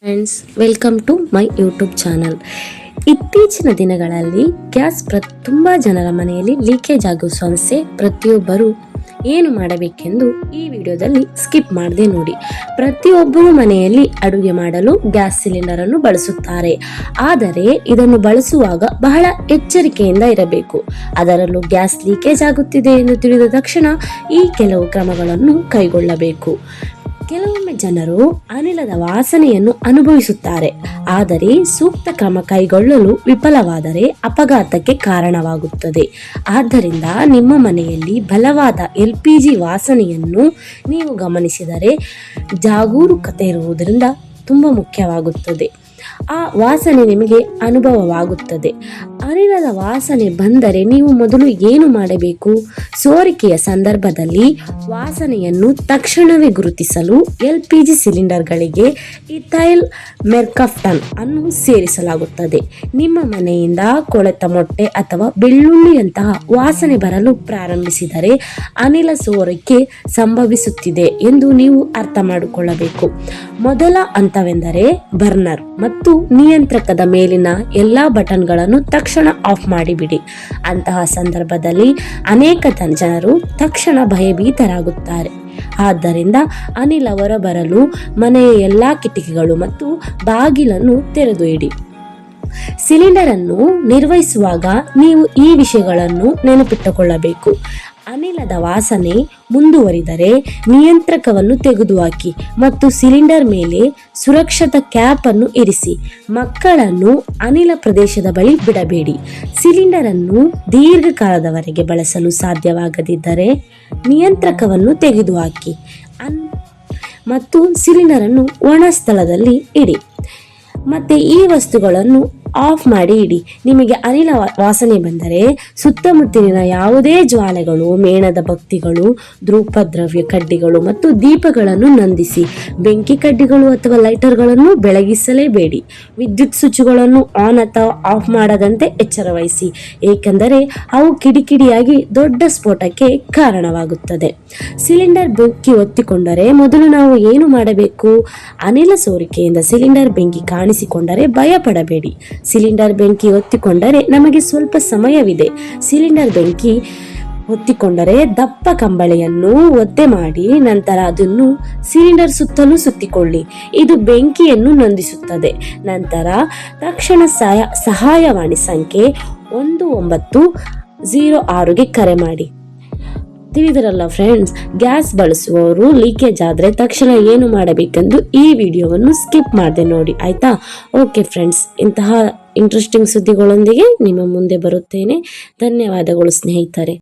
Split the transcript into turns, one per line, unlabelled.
Friends, welcome to my YouTube channel. ಇತ್ತೀಚಿನ ದಿನಗಳಲ್ಲಿ gas ತುಂಬ ಜನರ ಮನೆಯಲ್ಲಿ ಲೀಕೇಜ್ ಆಗುವ ಸಮಸ್ಯೆ. ಪ್ರತಿಯೊಬ್ಬರು ಏನು ಮಾಡಬೇಕೆಂದು ಈ ವಿಡಿಯೋದಲ್ಲಿ ಸ್ಕಿಪ್ ಮಾಡದೆ ನೋಡಿ. ಪ್ರತಿಯೊಬ್ಬರು ಮನೆಯಲ್ಲಿ ಅಡುಗೆ ಮಾಡಲು ಗ್ಯಾಸ್ ಸಿಲಿಂಡರ್ ಅನ್ನು ಬಳಸುತ್ತಾರೆ. ಆದರೆ ಇದನ್ನು ಬಳಸುವಾಗ ಬಹಳ ಎಚ್ಚರಿಕೆಯಿಂದ ಇರಬೇಕು. ಅದರಲ್ಲೂ ಗ್ಯಾಸ್ ಲೀಕೇಜ್ ಆಗುತ್ತಿದೆ ಎಂದು ತಿಳಿದ ತಕ್ಷಣ ಈ ಕೆಲವು ಕ್ರಮಗಳನ್ನು ಕೈಗೊಳ್ಳಬೇಕು. ಕೆಲವೊಮ್ಮೆ ಜನರು ಅನಿಲದ ವಾಸನೆಯನ್ನು ಅನುಭವಿಸುತ್ತಾರೆ, ಆದರೆ ಸೂಕ್ತ ಕ್ರಮ ಕೈಗೊಳ್ಳಲು ವಿಫಲವಾದರೆ ಅಪಘಾತಕ್ಕೆ ಕಾರಣವಾಗುತ್ತದೆ. ಆದ್ದರಿಂದ ನಿಮ್ಮ ಮನೆಯಲ್ಲಿ ಬಲವಾದ LPG ವಾಸನೆಯನ್ನು ನೀವು ಗಮನಿಸಿದರೆ ಜಾಗರೂಕತೆ ಇರುವುದರಿಂದ ತುಂಬ ಮುಖ್ಯವಾಗುತ್ತದೆ. ಆ ವಾಸನೆ ನಿಮಗೆ ಅನುಭವವಾಗುತ್ತದೆ. ಅನಿಲದ ವಾಸನೆ ಬಂದರೆ ನೀವು ಮೊದಲು ಏನು ಮಾಡಬೇಕು? ಸೋರಿಕೆಯ ಸಂದರ್ಭದಲ್ಲಿ ವಾಸನೆಯನ್ನು ತಕ್ಷಣವೇ ಗುರುತಿಸಲು LPG ಸಿಲಿಂಡರ್ಗಳಿಗೆ ಇಥೈಲ್ ಮೆರ್ಕಾಪ್ಟನ್ ಅನ್ನು ಸೇರಿಸಲಾಗುತ್ತದೆ. ನಿಮ್ಮ ಮನೆಯಿಂದ ಕೊಳೆತ ಮೊಟ್ಟೆ ಅಥವಾ ಬೆಳ್ಳುಳ್ಳಿಯಂತಹ ವಾಸನೆ ಬರಲು ಪ್ರಾರಂಭಿಸಿದರೆ ಅನಿಲ ಸೋರಿಕೆ ಸಂಭವಿಸುತ್ತಿದೆ ಎಂದು ನೀವು ಅರ್ಥ ಮಾಡಿಕೊಳ್ಳಬೇಕು. ಮೊದಲ ಹಂತವೆಂದರೆ ಬರ್ನರ್ ಮತ್ತು ನಿಯಂತ್ರಕದ ಮೇಲಿನ ಎಲ್ಲಾ ಬಟನ್ಗಳನ್ನು ತಕ್ಷಣ ಆಫ್ ಮಾಡಿಬಿಡಿ. ಅಂತಹ ಸಂದರ್ಭದಲ್ಲಿ ಅನೇಕ ಜನರು ತಕ್ಷಣ ಭಯಭೀತರಾಗುತ್ತಾರೆ. ಆದ್ದರಿಂದ ಅನಿಲ ಹೊರಬರಲು ಮನೆಯ ಎಲ್ಲಾ ಕಿಟಕಿಗಳು ಮತ್ತು ಬಾಗಿಲನ್ನು ತೆರೆದು ಇಡಿ. ಸಿಲಿಂಡರ್ ಅನ್ನು ನಿರ್ವಹಿಸುವಾಗ ನೀವು ಈ ವಿಷಯಗಳನ್ನು ನೆನಪಿಟ್ಟುಕೊಳ್ಳಬೇಕು. ಅನಿಲದ ವಾಸನೆ ಮುಂದುವರಿದರೆ ನಿಯಂತ್ರಕವನ್ನು ತೆಗೆದುಹಾಕಿ ಮತ್ತು ಸಿಲಿಂಡರ್ ಮೇಲೆ ಸುರಕ್ಷತಾ ಕ್ಯಾಪ್ ಅನ್ನು ಇರಿಸಿ. ಮಕ್ಕಳನ್ನು ಅನಿಲ ಪ್ರದೇಶದ ಬಳಿ ಬಿಡಬೇಡಿ. ಸಿಲಿಂಡರ್ ಅನ್ನು ದೀರ್ಘಕಾಲದವರೆಗೆ ಬಳಸಲು ಸಾಧ್ಯವಾಗದಿದ್ದರೆ ನಿಯಂತ್ರಕವನ್ನು ತೆಗೆದುಹಾಕಿ ಮತ್ತು ಸಿಲಿಂಡರ್ ಅನ್ನು ಒಣ ಸ್ಥಳದಲ್ಲಿ ಇಡಿ. ಮತ್ತೆ ಈ ವಸ್ತುಗಳನ್ನು ಆಫ್ ಮಾಡಿ ಇಡಿ. ನಿಮಗೆ ಅನಿಲ ವಾಸನೆ ಬಂದರೆ ಸುತ್ತಮುತ್ತಲಿನ ಯಾವುದೇ ಜ್ವಾಲೆಗಳು, ಮೇಣದ ಬತ್ತಿಗಳು, ಧೂಪದ್ರವ್ಯ ಕಡ್ಡಿಗಳು ಮತ್ತು ದೀಪಗಳನ್ನು ನಂದಿಸಿ. ಬೆಂಕಿ ಕಡ್ಡಿಗಳು ಅಥವಾ ಲೈಟರ್ಗಳನ್ನು ಬೆಳಗಿಸಲೇಬೇಡಿ. ವಿದ್ಯುತ್ ಸ್ವಿಚ್ಗಳನ್ನು ಆನ್ ಅಥವಾ ಆಫ್ ಮಾಡದಂತೆ ಎಚ್ಚರ ವಹಿಸಿ, ಏಕೆಂದರೆ ಅವು ಕಿಡಿಕಿಡಿಯಾಗಿ ದೊಡ್ಡ ಸ್ಫೋಟಕ್ಕೆ ಕಾರಣವಾಗುತ್ತದೆ. ಸಿಲಿಂಡರ್ ಬೆಂಕಿ ಹೊತ್ತಿಕೊಂಡರೆ ಮೊದಲು ನಾವು ಏನು ಮಾಡಬೇಕು? ಅನಿಲ ಸೋರಿಕೆಯಿಂದ ಸಿಲಿಂಡರ್ ಬೆಂಕಿ ಕಾಣಿಸಿಕೊಂಡರೆ ಭಯ ಪಡಬೇಡಿ. ಸಿಲಿಂಡರ್ ಬೆಂಕಿ ಹೊತ್ತಿಕೊಂಡರೆ ನಮಗೆ ಸ್ವಲ್ಪ ಸಮಯವಿದೆ. ಸಿಲಿಂಡರ್ ಬೆಂಕಿ ಹೊತ್ತಿಕೊಂಡರೆ ದಪ್ಪ ಕಂಬಳಿಯನ್ನು ಒದ್ದೆ ಮಾಡಿ ನಂತರ ಅದನ್ನು ಸಿಲಿಂಡರ್ ಸುತ್ತಲೂ ಸುತ್ತಿಕೊಳ್ಳಿ. ಇದು ಬೆಂಕಿಯನ್ನು ನಂದಿಸುತ್ತದೆ. ನಂತರ ತಕ್ಷಣ ಸಹಾಯವಾಣಿ ಸಂಖ್ಯೆ 1906ಗೆ ಕರೆ ಮಾಡಿ. ತಿಳಿದಿರಲ್ಲ ಫ್ರೆಂಡ್ಸ್, ಗ್ಯಾಸ್ ಬಳಸುವವರು ಲೀಕೇಜ್ ಆದರೆ ತಕ್ಷಣ ಏನು ಮಾಡಬೇಕೆಂದು ಈ ವಿಡಿಯೋವನ್ನು ಸ್ಕಿಪ್ ಮಾಡದೆ ನೋಡಿ, ಆಯ್ತಾ? ಓಕೆ ಫ್ರೆಂಡ್ಸ್, ಇಂತಹ ಇಂಟ್ರೆಸ್ಟಿಂಗ್ ಸುದ್ದಿಗಳೊಂದಿಗೆ ನಿಮ್ಮ ಮುಂದೆ ಬರುತ್ತೇನೆ. ಧನ್ಯವಾದಗಳು ಸ್ನೇಹಿತರೆ.